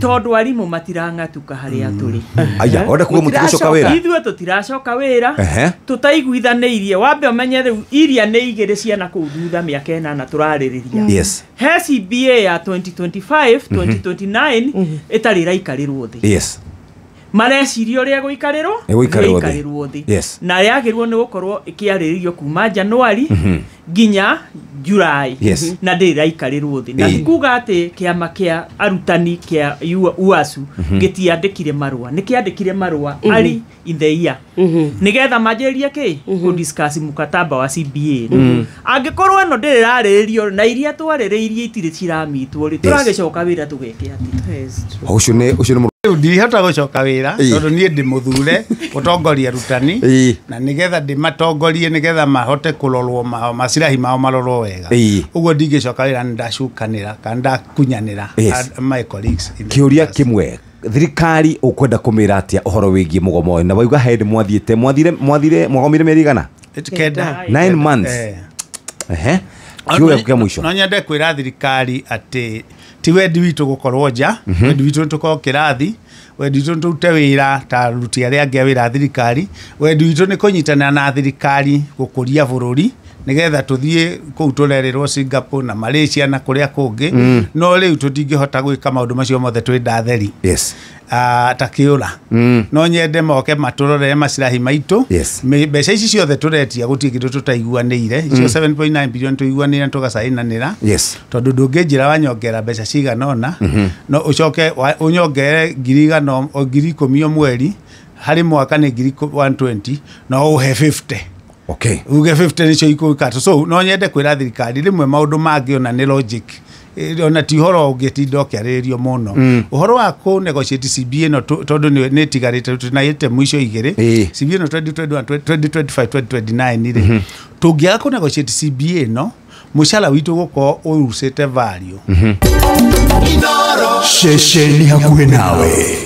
Tondu arimu matirangatuka haria turi. Aya, oda kuga mutigocoka wira. Ithuĩ tutiracoka wira. Tutaiguithanirie wambe umenye riu iria nĩ igĩrĩ ciana kũu thutha mĩaka 8 turarĩrĩria. Yes. He CBA ya 2025 2029 ĩtarĩ ĩraikarĩrwo thĩ. Yes. Mareciria ũrĩa gũikarĩrwo thĩ. Yes. Na yagĩrĩrwo nĩ gũkorwo ĩkĩarĩrĩrio kuma January nginya July. Yes. Na ndĩraikarĩrwo thĩ. Na kuga atĩ kĩama kĩa arutani kĩa UASU gĩtiandĩkire marũa. Nĩkĩandĩkire marũa ari in the year. Nĩgetha manjĩrĩrie kĩ ku discuss mukataba wa CBA. Angĩkorwo no ndĩrarĩrĩrio na iria twarĩrĩirie itirĩ ciramitwo rĩ turagĩcoka wĩra tũgeke atĩ. Ucio nĩ ndirihota gucoka wira tondu nie ndi muthure gutongoria rutani na nigetha ndi matongorie nigetha mahote kurorwo macirahi mao marorwo wega uguo ndingicoka wira ndacukanira kana ndakunyanira my colleagues. Kiuria kimwe thirikari ukwenda kumira atia uhoro wigie mugomo na wauga hende mwathiite mwagomire meri igana 9 months kiuria kia mwisho no nyende kwira thirikari ati ti wendi witu gukorwo nja wendi witu tukorwo kirathi wendi witu tute wira ta ruti aria angi wira thirikari wendi witu ni kunyitana na thirikari gukuria bururi nigetha tuthie kuu turererwo Singapore na Malaysia na kuria kungi no riu tutingihota gwika maundu macio mothe twi ndatheri. Yes. Takiura no nyende moke maturorere macirahi maitu mbeca ici ciothe turetia gutie kindu tutaiguanire icio 7.9 billion tuiguanire tugacainanira tondu ndungijira wanyongera mbeca ciganona no ucoke unyongere 10,000 mweri hari mwaka ni 120 no uhe 50. Okay. Uge 50 nicio ikuikato so no nyende kwira thirikari rimwe maundu mangi ona ni logic ona ti horo ugetindo kiarĩrĩrio muno uhoro wa ku negotiate CBA no tondu ni tigarite tunaite mwisho igire CBA no 2021 2025 2029 ire tungiaga ku negotiate CBA no mushara witu guko urusite value Shesheni hakuhe nawe.